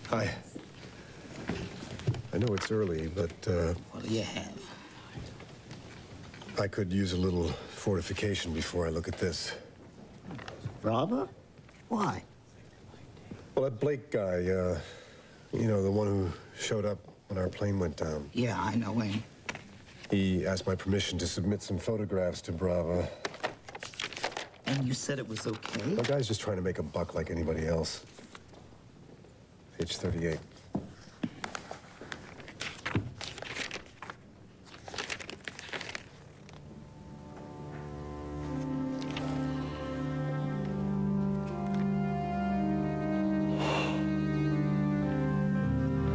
Hi. I know it's early, but, What do you have? I could use a little fortification before I look at this. Brava? Why? Well, that Blake guy, you know, the one who showed up when our plane went down. Yeah, I know him. He asked my permission to submit some photographs to Brava. And you said it was okay? The guy's just trying to make a buck like anybody else. Page 38.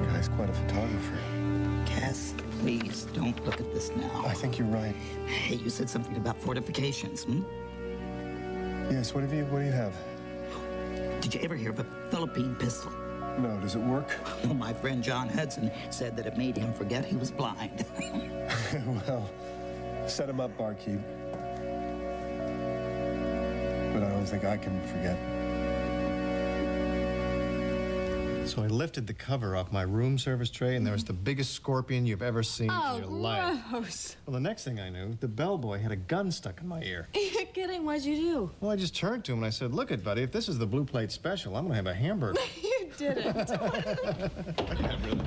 Guy's quite a photographer. Cass, please, don't look at this now. I think you're right. Hey, you said something about fortifications, hmm? Yes, what do you have? Did you ever hear of a Philippine pistol? No, does it work? Well, my friend John Hudson said that it made him forget he was blind. Well, set him up, barkeep. But I don't think I can forget. So I lifted the cover off my room service tray, and there was the biggest scorpion you've ever seen in your life. Gross. Well, the next thing I knew, the bellboy had a gun stuck in my ear. You're kidding. What'd you do? Well, I just turned to him and I said, "Look it, buddy, if this is the blue plate special, I'm gonna have a hamburger." You didn't. Yeah, really.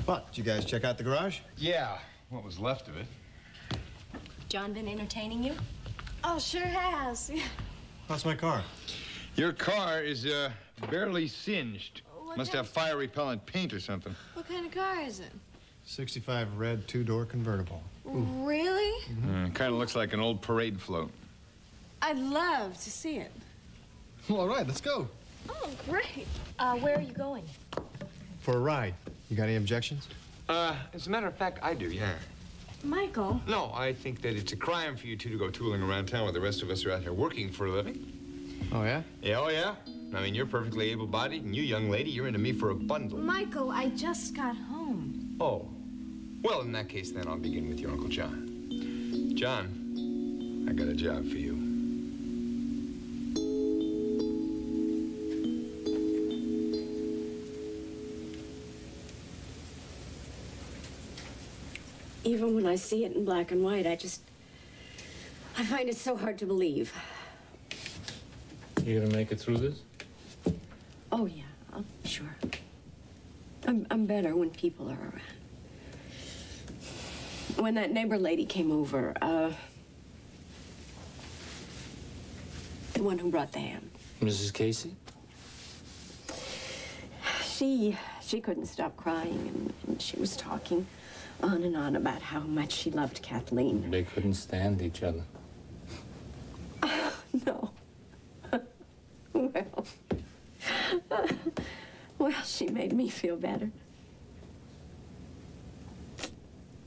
What, did you guys check out the garage? Yeah, what was left of it. John been entertaining you? Oh, sure has. How's my car? Your car is barely singed. Must have fire repellent paint or something. What kind of car is it? 65 red 2-door convertible. Really? Kind of looks like an old parade float. I'd love to see it. Well, all right, let's go. Oh, great. Where are you going? For a ride. You got any objections? As a matter of fact, I do, yeah. Michael. No, I think that it's a crime for you two to go tooling around town while the rest of us are out here working for a living. Oh, yeah? Yeah, oh, yeah. I mean, you're perfectly able-bodied, and you, young lady, you're into me for a bundle. Michael, I just got home. Oh. Well, in that case, then, I'll begin with your Uncle John. John, I got a job for you. Even when I see it in black and white, I find it so hard to believe. You gonna make it through this? Oh, yeah, sure. I'm better when people are around. When that neighbor lady came over, the one who brought the ham. Mrs. Casey? She couldn't stop crying, and she was talking on and on about how much she loved Kathleen. They couldn't stand each other. No. Well, she made me feel better.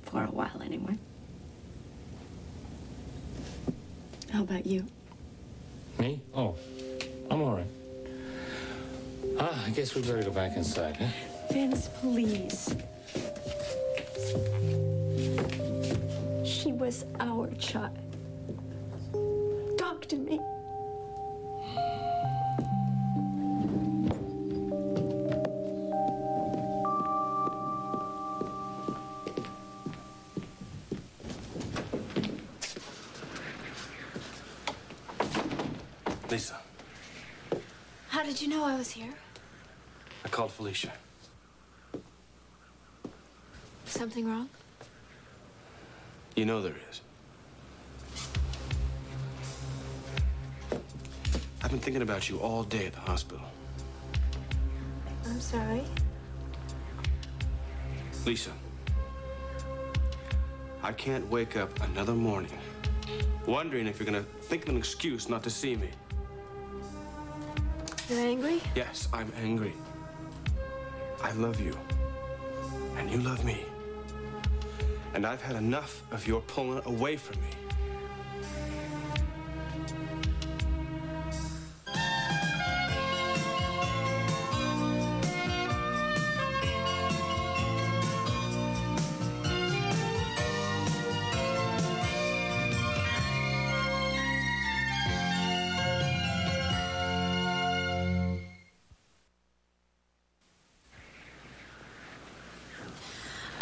For a while, anyway. How about you? Me? Oh, I'm all right. I guess we better go back inside, huh? Vince, please. She was our child. Talk to me. Lisa, How did you know I was here? I called Felicia. Something wrong? You know there is. I've been thinking about you all day at the hospital. I'm sorry. Lisa, I can't wake up another morning wondering if you're gonna think of an excuse not to see me. You're angry? Yes, I'm angry. I love you, and you love me. And I've had enough of your pulling away from me.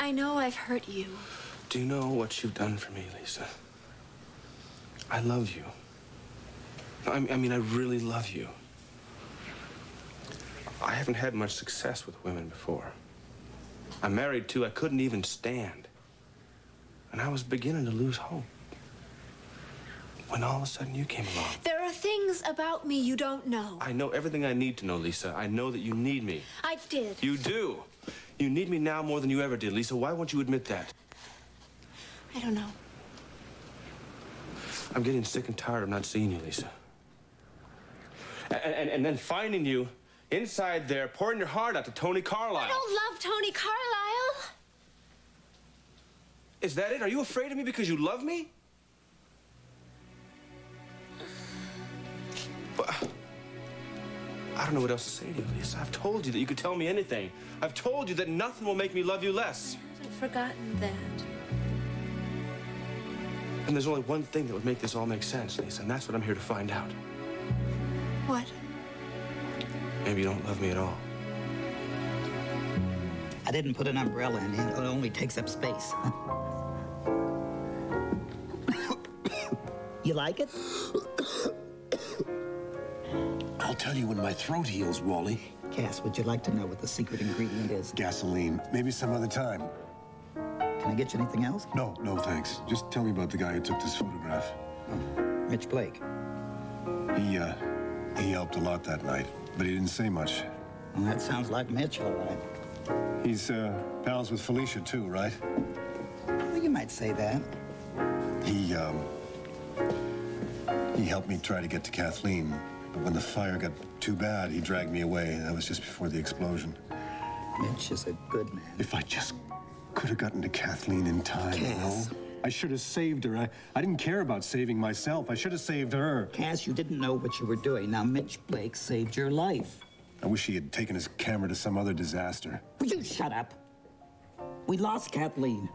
I know I've hurt you. Do you know what you've done for me, Lisa? I love you. I mean, I really love you. I haven't had much success with women before. I'm married to, I couldn't even stand. And I was beginning to lose hope. When all of a sudden you came along. There are things about me you don't know. I know everything I need to know, Lisa. I know that you need me. I did. You do. You need me now more than you ever did, Lisa. Why won't you admit that? I don't know. I'm getting sick and tired of not seeing you, Lisa. And then finding you inside there, pouring your heart out to Tony Carlisle. I don't love Tony Carlisle. Is that it? Are you afraid of me because you love me? But I don't know what else to say to you, Lisa. I've told you that you could tell me anything. I've told you that nothing will make me love you less. I haven't forgotten that. And there's only one thing that would make this all make sense, Lisa, and that's what I'm here to find out. What? Maybe you don't love me at all. I didn't put an umbrella in it. It only takes up space. You like it? I'll tell you when my throat heals, Wally. Cass, would you like to know what the secret ingredient is? Gasoline. Maybe some other time. Can I get you anything else? No, thanks. Just tell me about the guy who took this photograph. Oh, Mitch Blake. He helped a lot that night, but he didn't say much. Well, that sounds like Mitch, all right. He's pals with Felicia, too, right? Well, you might say that. He helped me try to get to Kathleen, but when the fire got too bad, he dragged me away. That was just before the explosion. Mitch is a good man. If I just could have gotten to Kathleen in time, Cass. you know? I should have saved her. I didn't care about saving myself. I should have saved her. Cass, you didn't know what you were doing. Now, Mitch Blake saved your life. I wish he had taken his camera to some other disaster. Would you shut up? We lost Kathleen.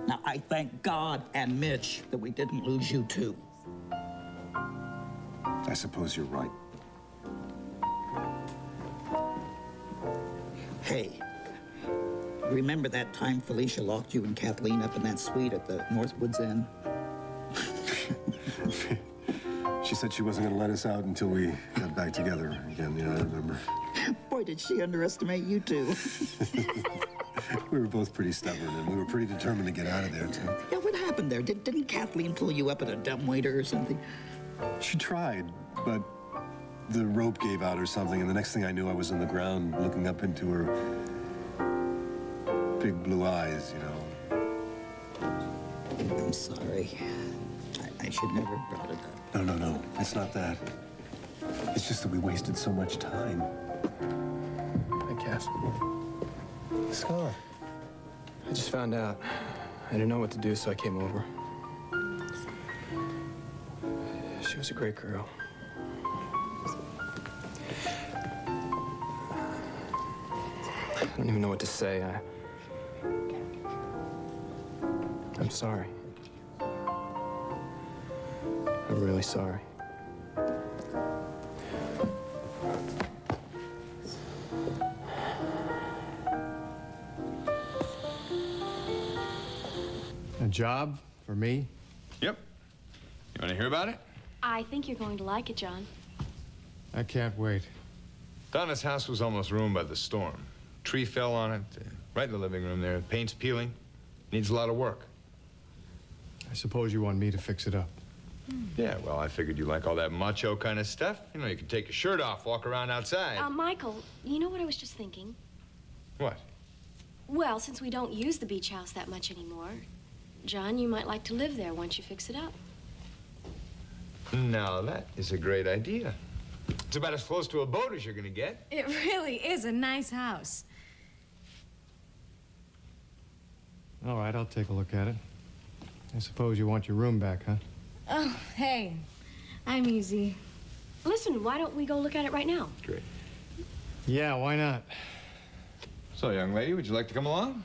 Now, I thank God and Mitch that we didn't lose you, too. I suppose you're right. Hey, remember that time Felicia locked you and Kathleen up in that suite at the Northwoods Inn? She said she wasn't going to let us out until we got back together again. I remember. Boy, did she underestimate you, too. We were both pretty stubborn, and we were pretty determined to get out of there, too. Yeah, what happened there? Didn't Kathleen pull you up at a dumbwaiter or something? She tried, but the rope gave out or something, and the next thing I knew, I was on the ground looking up into her big blue eyes, I'm sorry. I should never have brought it up. No. It's not that. It's just that we wasted so much time. Hi, Cass. Scar. I just found out. I didn't know what to do, so I came over. She was a great girl. I don't even know what to say. I'm sorry. I'm really sorry. A job for me? Yep. You want to hear about it? I think you're going to like it, John. I can't wait. Donna's house was almost ruined by the storm. Tree fell on it, right in the living room there. Paint's peeling. Needs a lot of work. I suppose you want me to fix it up. Yeah, well, I figured you like all that macho kind of stuff. You can take your shirt off, walk around outside. Michael, you know what I was just thinking? What? Well, since we don't use the beach house that much anymore, John, you might like to live there once you fix it up. Now, that is a great idea. It's about as close to a boat as you're gonna get. It really is a nice house. All right, I'll take a look at it. I suppose you want your room back, huh? Oh, hey, I'm easy. Listen, why don't we go look at it right now? Great. Yeah, why not? So, young lady, would you like to come along?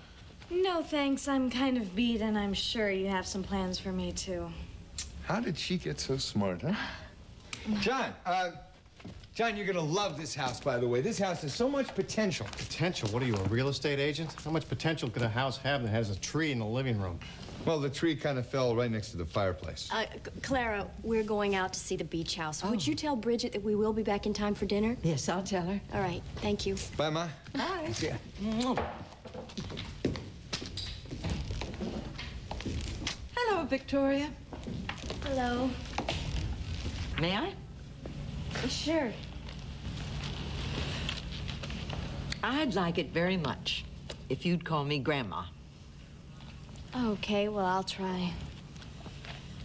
No, thanks. I'm kind of beat, and I'm sure you have some plans for me, too. How did she get so smart, huh? John, John, you're gonna love this house, by the way. This house has so much potential. Potential? What are you, a real estate agent? How much potential could a house have that has a tree in the living room? Well, the tree kind of fell right next to the fireplace. Clara, we're going out to see the beach house. Would you tell Bridget that we will be back in time for dinner? Yes, I'll tell her. All right, thank you. Bye, Ma. Bye. Yeah. Hello, Victoria. Hello. May I? Sure. I'd like it very much if you'd call me Grandma. Okay, well, I'll try.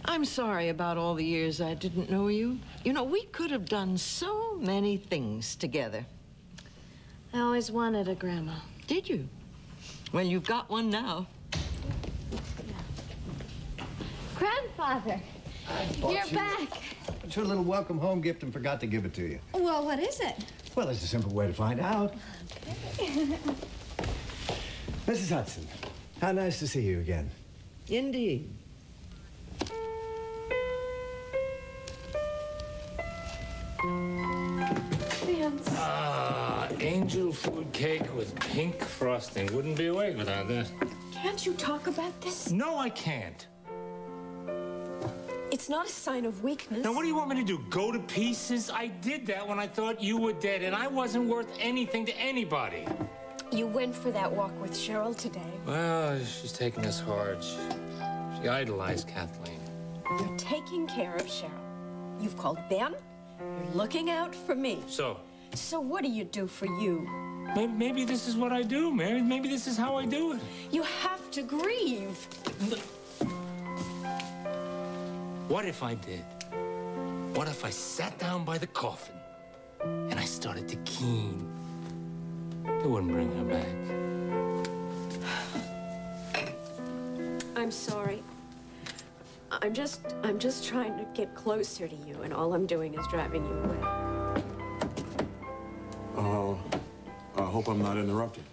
I'm sorry about all the years I didn't know you. You know, we could have done so many things together. I always wanted a grandma. Did you? Well, you've got one now. Grandfather, you're back. It's her little welcome home gift and forgot to give it to you. Well, what is it? Well, there's a simple way to find out. Okay. Mrs. Hudson, how nice to see you again. Indeed. Angel food cake with pink frosting. Wouldn't be awake without that. Can't you talk about this? No, I can't. It's not a sign of weakness. Now, what do you want me to do? Go to pieces? I did that when I thought you were dead, and I wasn't worth anything to anybody. You went for that walk with Cheryl today. Well, she's taking this hard. She idolized Kathleen. You're taking care of Cheryl. You've called Ben. You're looking out for me. So what do you do for you? Maybe this is what I do, Mary. Maybe this is how I do it. You have to grieve. What if I did? What if I sat down by the coffin and I started to keen? It wouldn't bring her back. I'm sorry. I'm just trying to get closer to you, and all I'm doing is driving you away. I hope I'm not interrupting.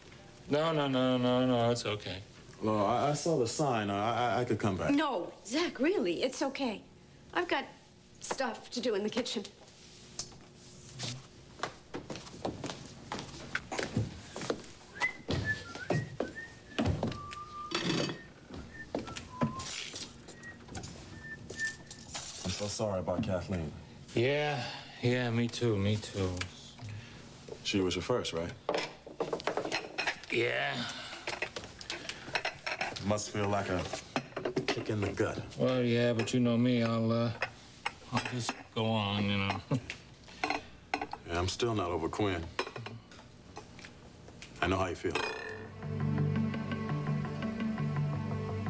No, it's okay. Well, I saw the sign. I could come back. No, Zach, really, it's okay. I've got stuff to do in the kitchen. I'm so sorry about Kathleen. Yeah, me too. She was your first, right? Yeah. Must feel like a kick in the gut. Well, yeah, but you know me, I'll just go on, you know. Yeah, I'm still not over Quinn. I know how you feel.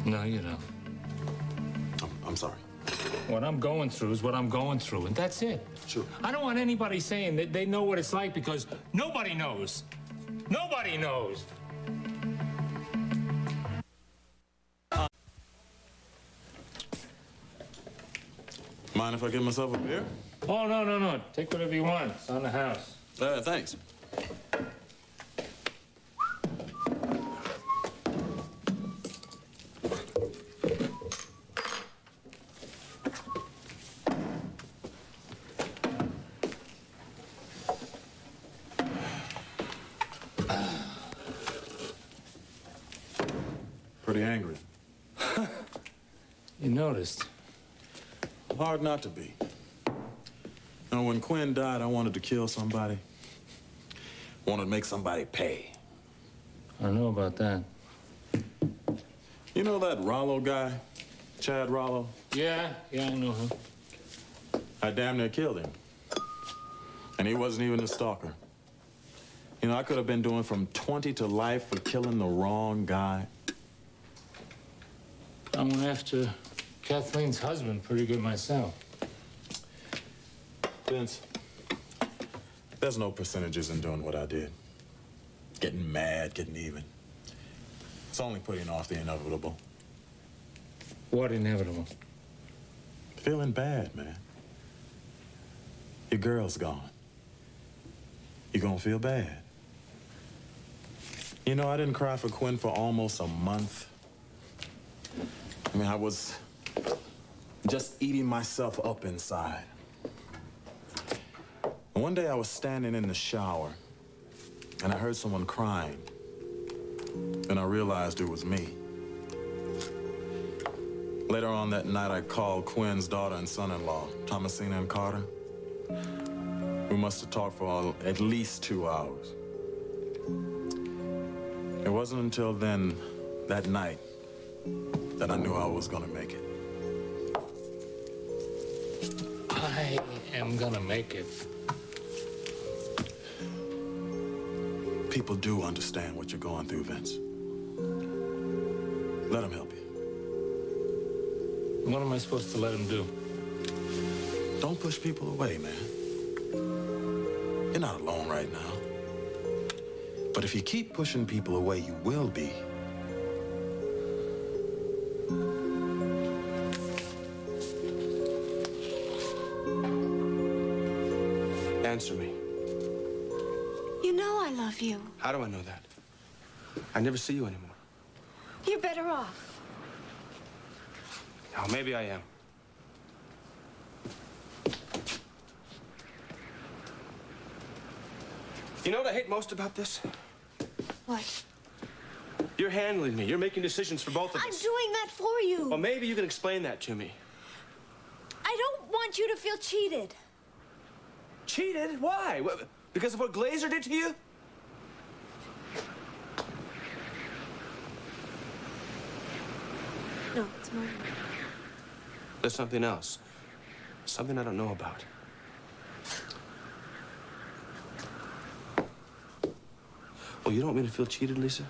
No, you don't. I'm sorry. What I'm going through is what I'm going through, and that's it. Sure. I don't want anybody saying that they know what it's like, because nobody knows. Nobody knows. Mind if I get myself a beer? Oh, no. Take whatever you want. It's on the house. Thanks. Pretty angry. You noticed. Hard not to be. You know, when Quinn died, I wanted to kill somebody. Wanted to make somebody pay. I know about that. You know that Rollo guy? Chad Rollo? Yeah, I know him. I damn near killed him. And he wasn't even a stalker. You know, I could have been doing from 20 to life for killing the wrong guy. I went after Kathleen's husband pretty good myself. Vince, there's no percentages in doing what I did. Getting mad, getting even. It's only putting off the inevitable. What inevitable? Feeling bad, man. Your girl's gone. You're gonna feel bad. You know, I didn't cry for Quinn for almost a month. I mean, I was just eating myself up inside. One day I was standing in the shower, and I heard someone crying. Then I realized it was me. Later on that night, I called Quinn's daughter and son-in-law, Thomasina and Carter. We must have talked for at least 2 hours. It wasn't until then, that night, that I knew I was gonna make it. I am gonna make it. People do understand what you're going through, Vince. Let them help you. What am I supposed to let him do? Don't push people away, man. You're not alone right now. But if you keep pushing people away, you will be. Answer me. You know I love you. How do I know that? I never see you anymore. You're better off. Now, maybe I am. You know what I hate most about this? What? You're handling me. You're making decisions for both of us. I'm doing that for you. Well, maybe you can explain that to me. I don't want you to feel cheated. Cheated? Why? Because of what Glazer did to you? No, it's more than that. There's something else. Something I don't know about. Well, you don't want me to feel cheated, Lisa?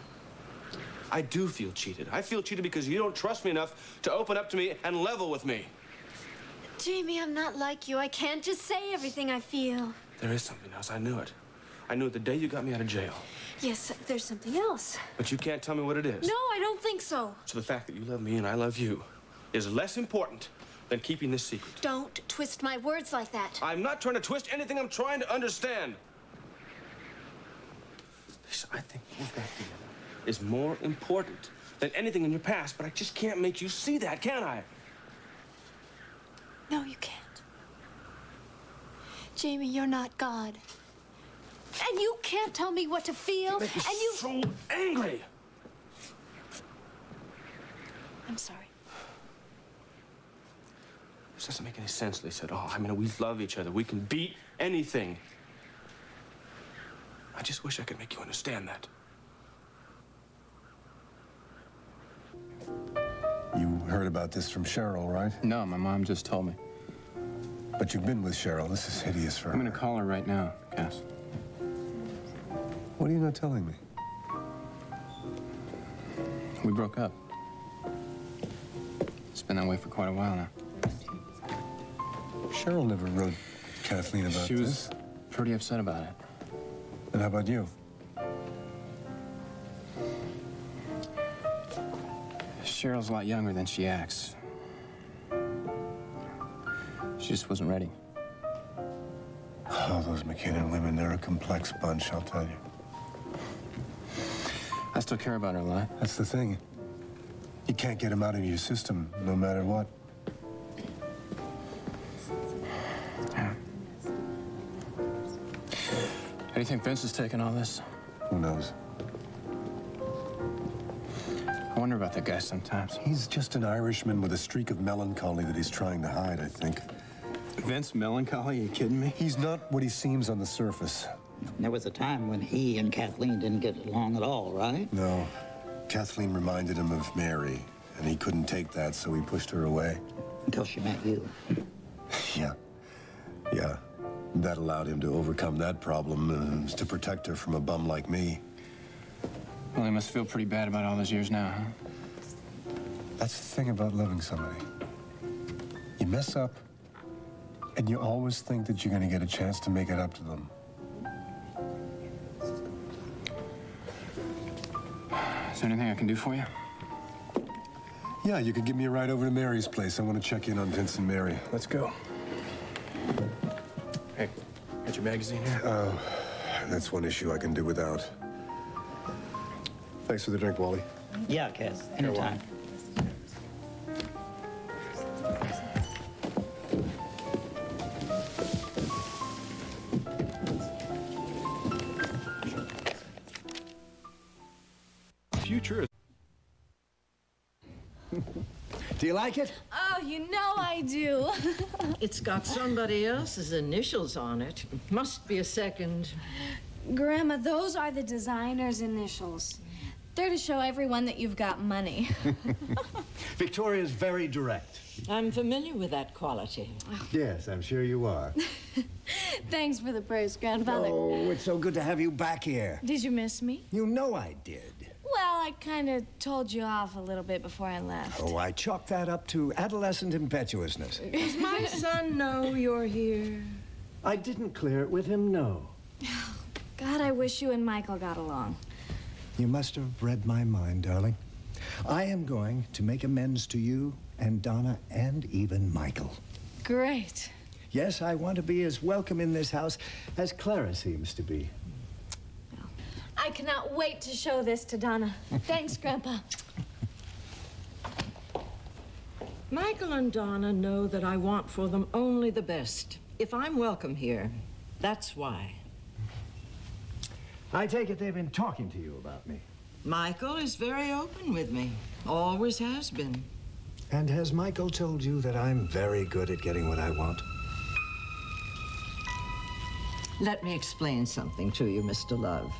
I do feel cheated. I feel cheated because you don't trust me enough to open up to me and level with me. Jamie, I'm not like you. I can't just say everything I feel. There is something else. I knew it. I knew it the day you got me out of jail. Yes, there's something else. But you can't tell me what it is. No, I don't think so. So the fact that you love me and I love you is less important than keeping this secret. Don't twist my words like that. I'm not trying to twist anything. I'm trying to understand. Lisa, I think what we've got together is more important than anything in your past, but I just can't make you see that, can I? No, you can't. Jamie, you're not God. And you can't tell me what to feel. You make me so angry. I'm sorry. This doesn't make any sense, Lisa, at all. I mean, we love each other. We can beat anything. I just wish I could make you understand that. You heard about this from Cheryl, right? No, my mom just told me. But you've been with Cheryl. This is hideous for her. I'm gonna call her right now, Cass. What are you not telling me? We broke up. It's been that way for quite a while now. Cheryl never wrote Kathleen about this. She was pretty upset about it. And how about you? Cheryl's a lot younger than she acts. She just wasn't ready. Oh, those McKinnon women, they're a complex bunch, I'll tell you. I still care about her a lot. That's the thing. You can't get them out of your system, no matter what. Yeah. How do you think Vince is taking all this? Who knows? I wonder about that guy sometimes. He's just an Irishman with a streak of melancholy that he's trying to hide, I think. Vince melancholy? Are you kidding me? He's not what he seems on the surface. There was a time when he and Kathleen didn't get along at all, right? No. Kathleen reminded him of Mary, and he couldn't take that, so he pushed her away. Until she met you. Yeah. Yeah. That allowed him to overcome that problem, to protect her from a bum like me. Well, he must feel pretty bad about all those years now, huh? That's the thing about loving somebody. You mess up, and you always think that you're going to get a chance to make it up to them. Is there anything I can do for you? Yeah, you could give me a ride over to Mary's place. I want to check in on Vince and Mary. Let's go. Hey, got your magazine here? Oh, that's one issue I can do without. Thanks for the drink, Wally. Yeah, Cass. Anytime. Do you like it? Oh, you know I do. It's got somebody else's initials on it. Must be a second. Grandma, those are the designer's initials. They're to show everyone that you've got money. Victoria's very direct. I'm familiar with that quality. Yes, I'm sure you are. Thanks for the praise, Grandfather. Oh, it's so good to have you back here. Did you miss me? You know I did. Well, I kind of told you off a little bit before I left. Oh, I chalk that up to adolescent impetuousness. Does my son know you're here? I didn't clear it with him, no. God, I wish you and Michael got along. You must have read my mind, darling. I am going to make amends to you and Donna and even Michael. Great. Yes, I want to be as welcome in this house as Clara seems to be. I cannot wait to show this to Donna. Thanks, Grandpa. Michael and Donna know that I want for them only the best. If I'm welcome here, that's why. I take it they've been talking to you about me. Michael is very open with me. Always has been. And has Michael told you that I'm very good at getting what I want? Let me explain something to you, Mr. Love.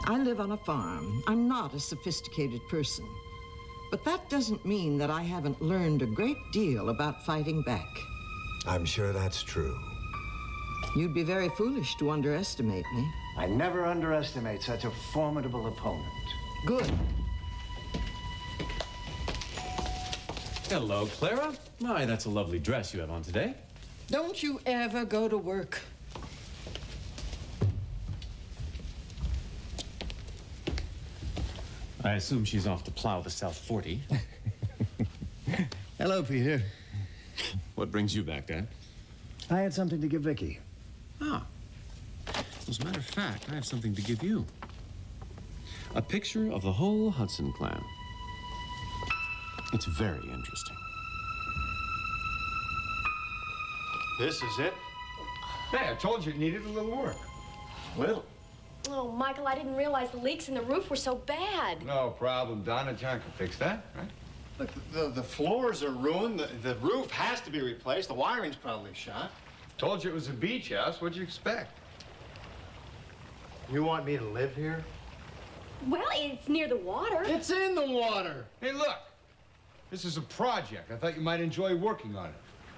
I live on a farm. I'm not a sophisticated person. But that doesn't mean that I haven't learned a great deal about fighting back. I'm sure that's true. You'd be very foolish to underestimate me. I never underestimate such a formidable opponent. Good. Hello, Clara. My, that's a lovely dress you have on today. Don't you ever go to work. I assume she's off to plow the South 40. Hello, Peter. What brings you back, Dad? I had something to give Vicky. Ah. As a matter of fact, I have something to give you. A picture of the whole Hudson clan. It's very interesting. This is it? Hey, I told you it needed a little work. Little? Oh, Michael, I didn't realize the leaks in the roof were so bad. No problem. Donna John can fix that, right? Look, the floors are ruined. The roof has to be replaced. The wiring's probably shot. Told you it was a beach house. What'd you expect? You want me to live here? Well, it's near the water. It's in the water. Hey, look. This is a project. I thought you might enjoy working on it.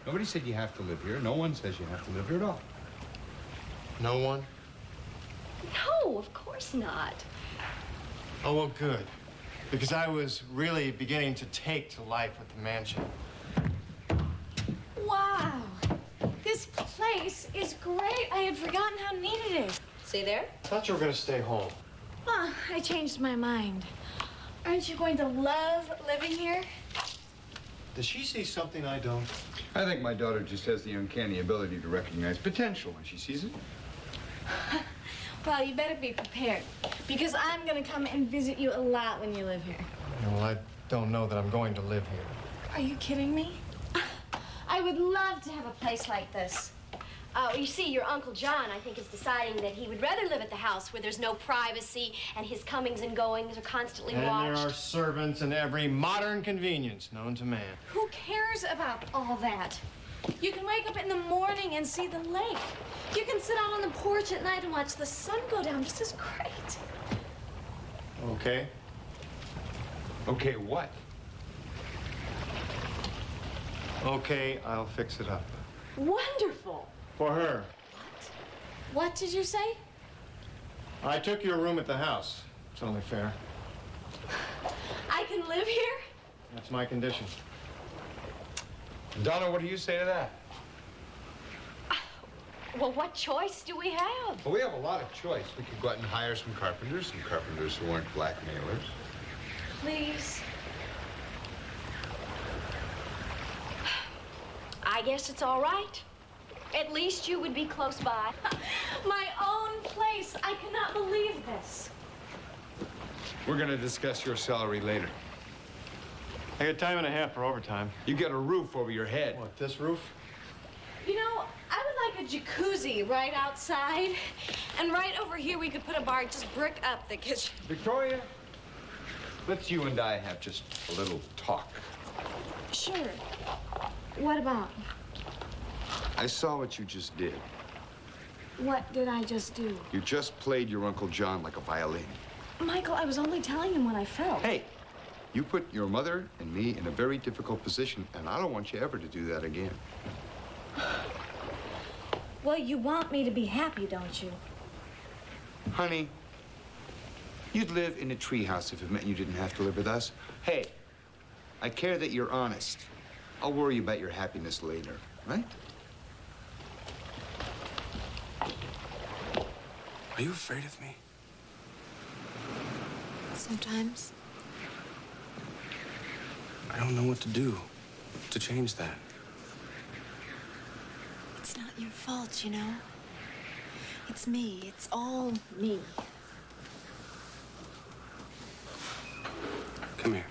Nobody said you have to live here. No one says you have to live here at all. No one? No, of course not. Oh, well, good. Because I was really beginning to take to life at the mansion. Wow. This place is great. I had forgotten how neat it is. See there? I thought you were going to stay home. Oh, I changed my mind. Aren't you going to love living here? Does she see something I don't? I think my daughter just has the uncanny ability to recognize potential when she sees it. Well, you better be prepared, because I'm going to come and visit you a lot when you live here. Well, I don't know that I'm going to live here. Are you kidding me? I would love to have a place like this. You see, your Uncle John, I think, is deciding that he would rather live at the house where there's no privacy and his comings and goings are constantly watched. And there are servants and every modern convenience known to man. Who cares about all that? You can wake up in the morning and see the lake. You can sit out on the porch at night and watch the sun go down. This is great. Okay. Okay, what? Okay, I'll fix it up. Wonderful. For her. What did you say? I took your room at the house. It's only fair. I can live here? That's my condition. Donna, what do you say to that? Well, what choice do we have? Well, we have a lot of choice. We could go out and hire some carpenters who aren't blackmailers. Please. I guess it's all right. At least you would be close by. My own place. I cannot believe this. We're going to discuss your salary later. I got time and a half for overtime. You get a roof over your head. What, this roof? You know, I would like a jacuzzi right outside. And right over here, we could put a bar, just brick up the kitchen. Victoria, let's you and I have just a little talk. Sure. What about? I saw what you just did. What did I just do? You just played your Uncle John like a violin. Michael, I was only telling him what I felt. Hey, you put your mother and me in a very difficult position, and I don't want you ever to do that again. Well, you want me to be happy, don't you? Honey, you'd live in a treehouse if it meant you didn't have to live with us. Hey, I care that you're honest. I'll worry about your happiness later, right? Are you afraid of me? Sometimes. I don't know what to do to change that. It's not your fault, you know. It's me. It's all me. Come here.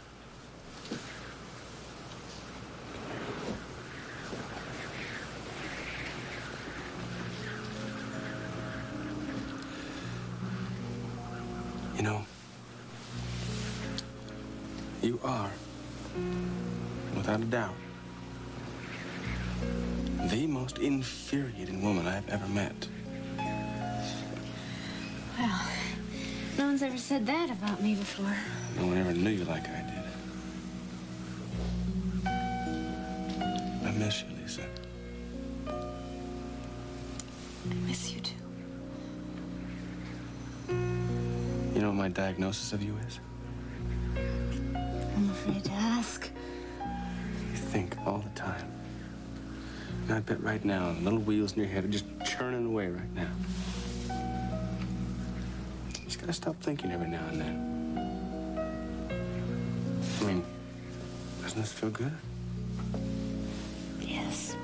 You know, you are, without a doubt, the most infuriating woman I've ever met. Well, no one's ever said that about me before. No one ever knew you like I did. I miss you, Lisa. I miss you too. You know what my diagnosis of you is? I'm afraid to ask. You think all the time. And I bet right now, the little wheels in your head are just churning away right now. You just gotta stop thinking every now and then. I mean, doesn't this feel good? Yes.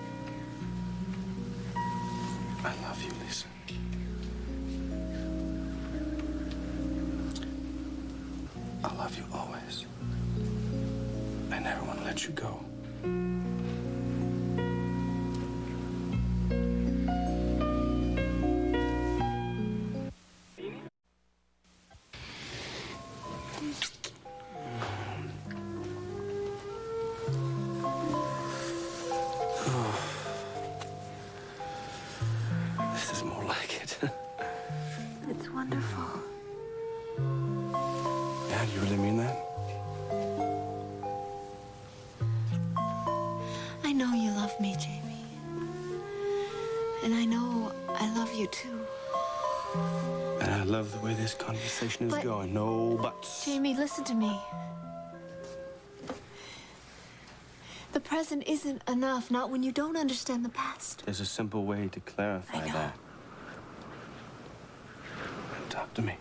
I love you, Lisa. I love you always. I never want to let you go. This is more like it. It's wonderful. Yeah, do you really mean that? I know you love me, Jamie. And I know I love you too. And I love the way this conversation is going. No buts. Jamie, listen to me. The present isn't enough, not when you don't understand the past. There's a simple way to clarify that. Talk to me.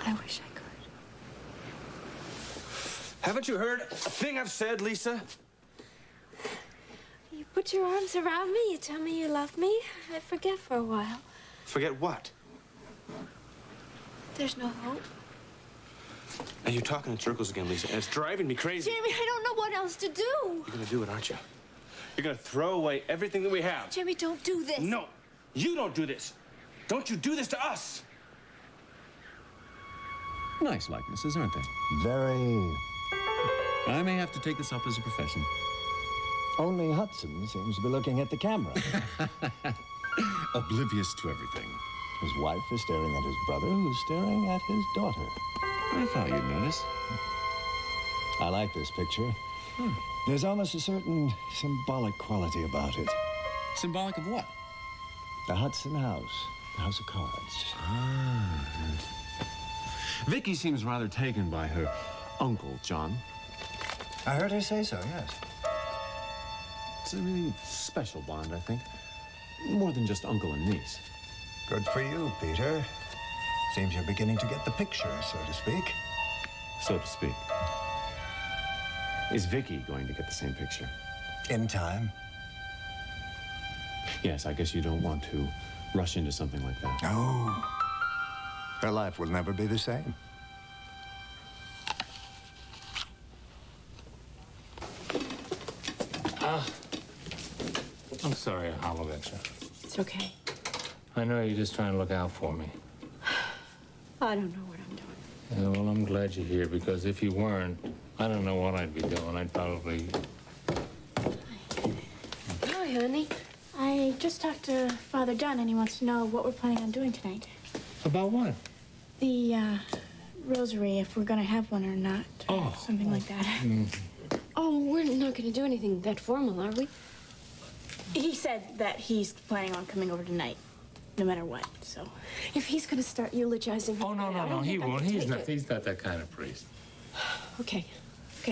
I wish I could. Haven't you heard a thing I've said, Lisa? You put your arms around me, you tell me you love me. I forget for a while. Forget what? There's no hope. And you're talking in circles again, Lisa, and it's driving me crazy. Jamie, I don't know what else to do. You're gonna do it, aren't you? You're gonna throw away everything that we have. Jamie, don't do this. No, you don't do this. Don't you do this to us. Nice likenesses, aren't they? Very. I may have to take this up as a profession. Only Hudson seems to be looking at the camera. Oblivious to everything. His wife is staring at his brother, who's staring at his daughter. I thought you'd notice. I like this picture. There's almost a certain symbolic quality about it. Symbolic of what? The Hudson house. The house of cards. Ah. Vicky seems rather taken by her uncle, John. I heard her say so, yes. It's a really special bond, I think. More than just uncle and niece. Good for you, Peter. Seems you're beginning to get the picture, so to speak. So to speak. Is Vicky going to get the same picture? In time. Yes, I guess you don't want to rush into something like that. No. Her life will never be the same. I'm sorry I hollered at you. It's okay. I know you're just trying to look out for me. I don't know what I'm doing. Yeah, well, I'm glad you're here, because if you weren't, I don't know what I'd be doing. I'd probably... Hi, honey. I just talked to Father John, and he wants to know what we're planning on doing tonight. About what? The, rosary, if we're gonna have one or not. Oh. Something like that. Oh, we're not going to do anything that formal, are we? He said that he's planning on coming over tonight, no matter what, so... If he's going to start eulogizing... Oh, no, he won't. He's not that kind of priest. Okay.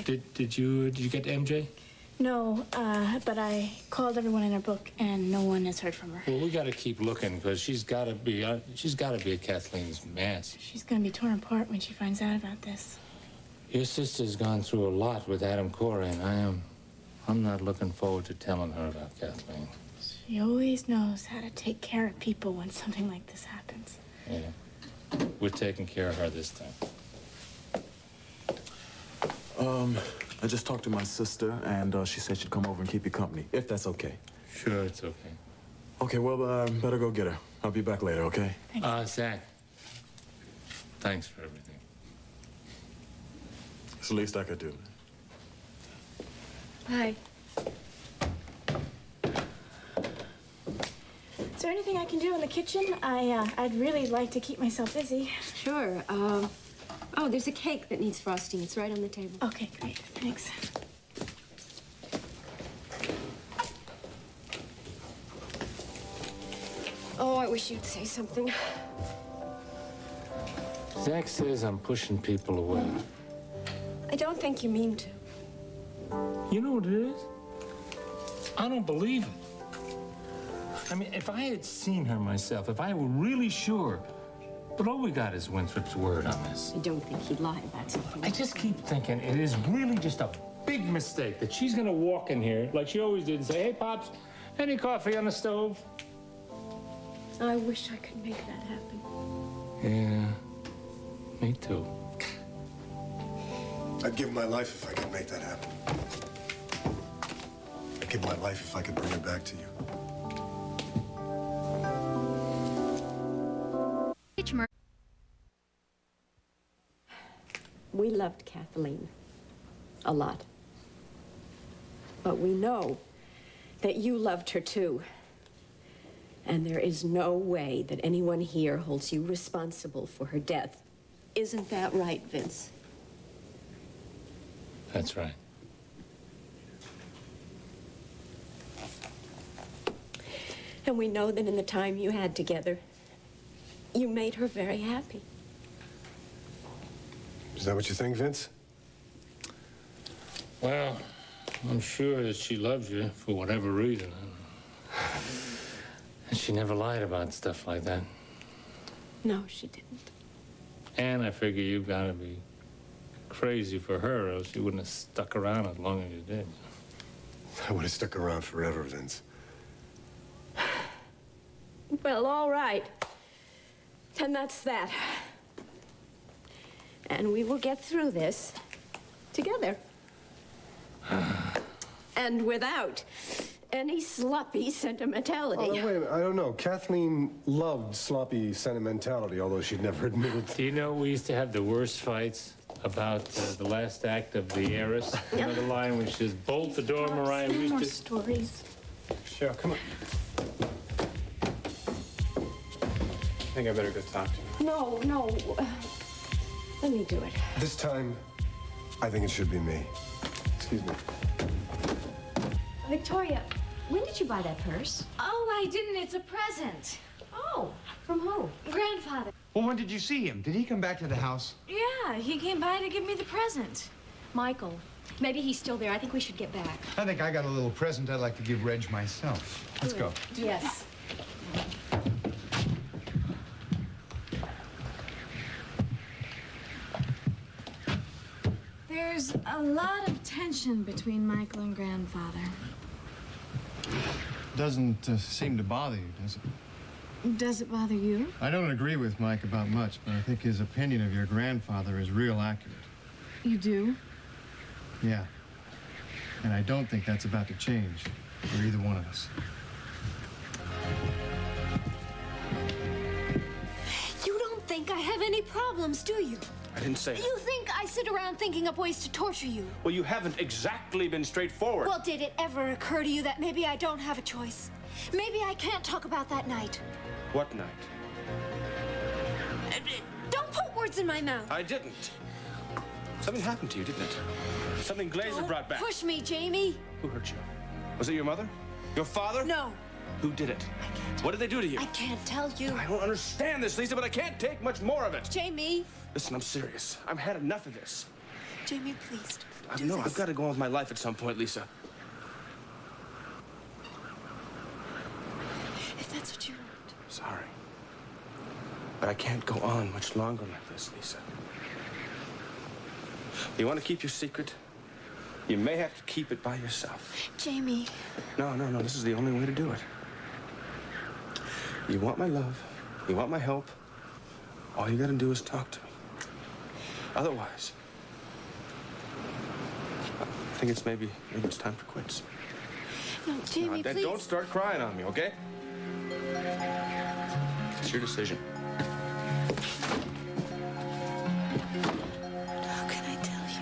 Did you get to MJ? No, but I called everyone in her book, and no one has heard from her. Well, we got to keep looking, because she's got to be at Kathleen's mass. She's gonna be torn apart when she finds out about this. Your sister's gone through a lot with Adam Corey, and I'm not looking forward to telling her about Kathleen. She always knows how to take care of people when something like this happens. Yeah. We're taking care of her this time. I just talked to my sister, and she said she'd come over and keep you company, if that's okay. Sure, it's okay. Okay, well, better go get her. I'll be back later, okay? Zach, thanks for everything. It's the least I could do. Hi. Is there anything I can do in the kitchen? I'd really like to keep myself busy. Sure. Oh, there's a cake that needs frosting. It's right on the table. Okay, great. Thanks. Oh, I wish you'd say something. Zach says I'm pushing people away. I don't think you mean to. You know what it is? I don't believe it. I mean, if I had seen her myself, if I were really sure, but all we got is Winthrop's word on this. I don't think he'd lie about something. I just keep thinking it is really just a big mistake that she's gonna walk in here like she always did and say, "Hey, Pops, any coffee on the stove?" I wish I could make that happen. Yeah, me too. I'd give my life if I could make that happen. I'd give my life if I could bring her back to you. We loved Kathleen a lot. But we know that you loved her too. And there is no way that anyone here holds you responsible for her death. Isn't that right, Vince? That's right. And we know that in the time you had together, you made her very happy. Is that what you think, Vince? Well, I'm sure that she loves you for whatever reason. And she never lied about stuff like that. No, she didn't. And I figure you've got to be crazy for her, or else you wouldn't have stuck around as long as you did. I would have stuck around forever, Vince. Well, all right. And that's that. And we will get through this together. And without any sloppy sentimentality. Oh, wait a minute. I don't know. Kathleen loved sloppy sentimentality, although she'd never admitted. Do you know we used to have the worst fights about the last act of The Heiress? You know the line when she says, "Bolt the door, Mariah." We used More to... stories. Sure, come on. I think I better go talk to her. No. Let me do it. This time, I think it should be me. Excuse me. Victoria, when did you buy that purse? Oh, I didn't. It's a present. Oh, from who? Grandfather. Well, when did you see him? Did he come back to the house? Yeah, he came by to give me the present. Michael, maybe he's still there. I think we should get back. I think I got a little present I'd like to give Reg myself. Let's go. Yes. There's a lot of tension between Michael and Grandfather. Doesn't seem to bother you, does it? Does it bother you? I don't agree with Mike about much, but I think his opinion of your grandfather is real accurate. You do? Yeah. And I don't think that's about to change for either one of us. You don't think think I have any problems, do you? I didn't say that. You think I sit around thinking up ways to torture you? Well, you haven't exactly been straightforward. Well, did it ever occur to you that maybe I don't have a choice? Maybe I can't talk about that night. What night? Don't put words in my mouth. I didn't. Something happened to you, didn't it? Something Glazer brought back. Push me, Jamie. Who hurt you? Was it your mother? Your father? No. Who did it? I can't. What did they do to you? I can't tell you. I don't understand this, Lisa, but I can't take much more of it. Jamie. Listen, I'm serious. I've had enough of this. Jamie, please I know, I've got to go on with my life at some point, Lisa. If that's what you want. Sorry. But I can't go on much longer like this, Lisa. You want to keep your secret? You may have to keep it by yourself. Jamie. No, this is the only way to do it. You want my love, you want my help, all you gotta do is talk to me. Otherwise, I think it's maybe it's time for quits. No, Jamie, please. Don't start crying on me, okay? It's your decision. How can I tell you?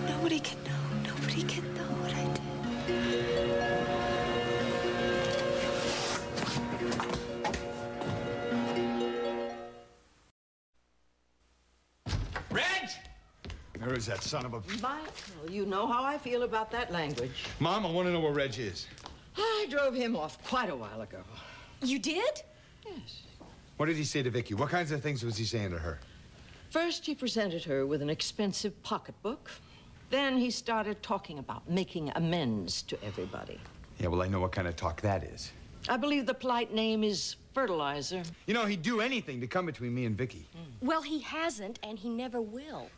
Nobody can know. Nobody can know what I did. Where is that son of a... Michael, you know how I feel about that language. Mom, I want to know where Reg is. I drove him off quite a while ago. You did? Yes. What did he say to Vicky? What kinds of things was he saying to her? First, he presented her with an expensive pocketbook. Then he started talking about making amends to everybody. Yeah, well, I know what kind of talk that is. I believe the polite name is fertilizer. You know, he'd do anything to come between me and Vicky. Well, he hasn't, and he never will.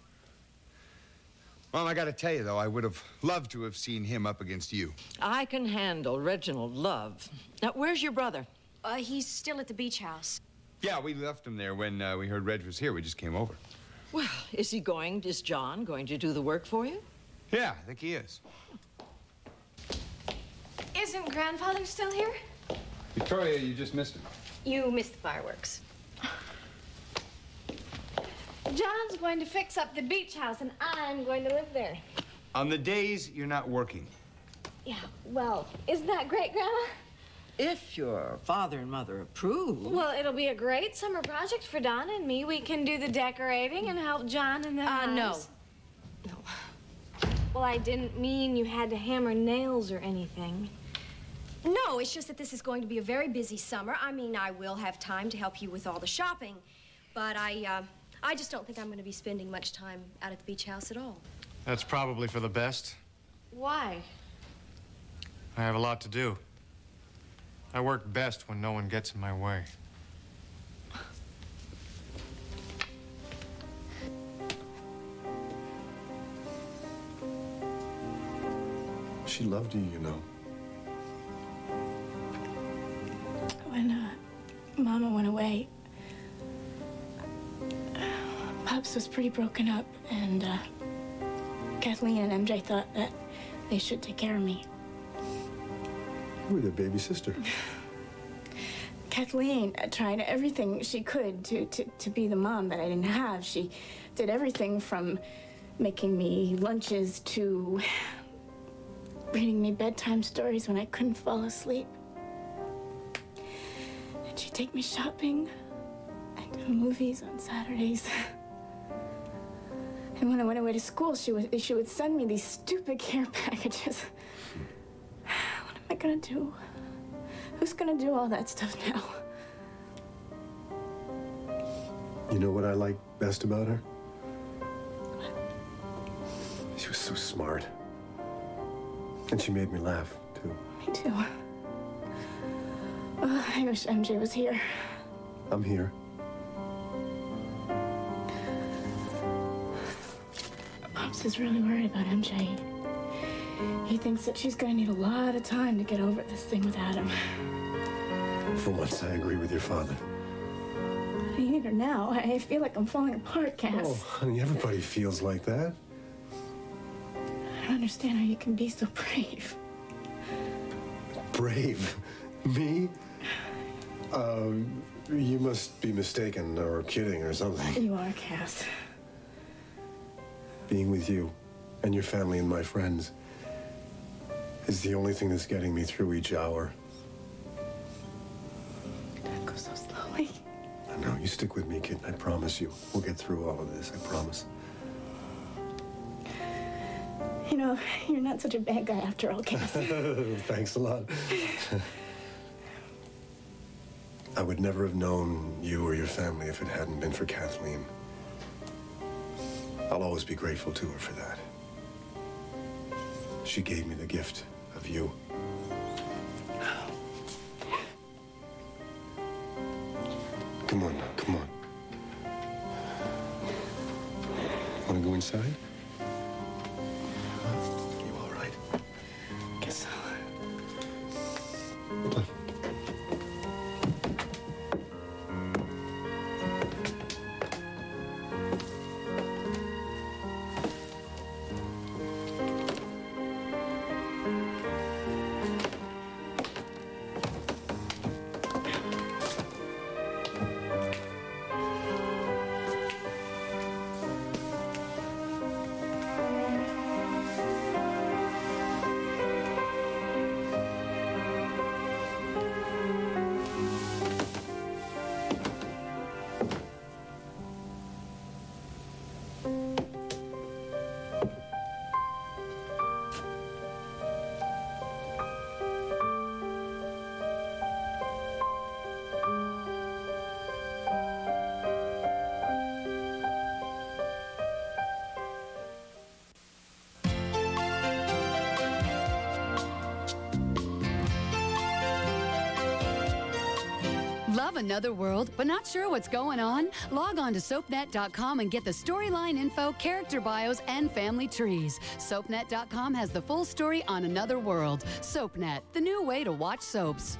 Mom, I gotta tell you, though, I would have loved to have seen him up against you. I can handle Reginald Love. Now, where's your brother? He's still at the beach house. Yeah, we left him there when we heard Reg was here. We just came over. Well, is John going to do the work for you? Yeah, I think he is. Isn't Grandfather still here? Victoria, you just missed him. You missed the fireworks. John's going to fix up the beach house, and I'm going to live there. On the days you're not working. Yeah, well, isn't that great, Grandma? If your father and mother approve. Well, it'll be a great summer project for Donna and me. We can do the decorating and help John in the house. No. Well, I didn't mean you had to hammer nails or anything. No, it's just that this is going to be a very busy summer. I mean, I will have time to help you with all the shopping, but I just don't think I'm going to be spending much time out at the beach house at all. That's probably for the best. Why? I have a lot to do. I work best when no one gets in my way. She loved you, you know. When Mama went away, Pops was pretty broken up, and Kathleen and MJ thought that they should take care of me. You were their baby sister. Kathleen tried everything she could to be the mom that I didn't have. She did everything from making me lunches to reading me bedtime stories when I couldn't fall asleep. And she'd take me shopping and to the movies on Saturdays. And when I went away to school, she would send me these stupid care packages. What am I gonna do? Who's gonna do all that stuff now? You know what I like best about her? She was so smart. And she made me laugh, too. Me too. Oh, I wish MJ was here. I'm here. Pops is really worried about MJ. He thinks that she's gonna need a lot of time to get over this thing without him. For once, I agree with your father. I need her now. I feel like I'm falling apart, Cass. Oh, honey, everybody feels like that. I don't understand how you can be so brave. Brave? Me? You must be mistaken or kidding or something. You are, Cass. Being with you and your family and my friends is the only thing that's getting me through each hour. Don't go so slowly. I know. You stick with me, kid. I promise you. We'll get through all of this. I promise. You know, you're not such a bad guy after all, Cass. Thanks a lot. I would never have known you or your family if it hadn't been for Kathleen. I'll always be grateful to her for that. She gave me the gift of you. Come on now, come on. Want to go inside? You all right? Guess so. Hold on. Love another world, but not sure what's going on? Log on to SoapNet.com and get the storyline info, character bios, and family trees. SoapNet.com has the full story on another world. SoapNet, the new way to watch soaps.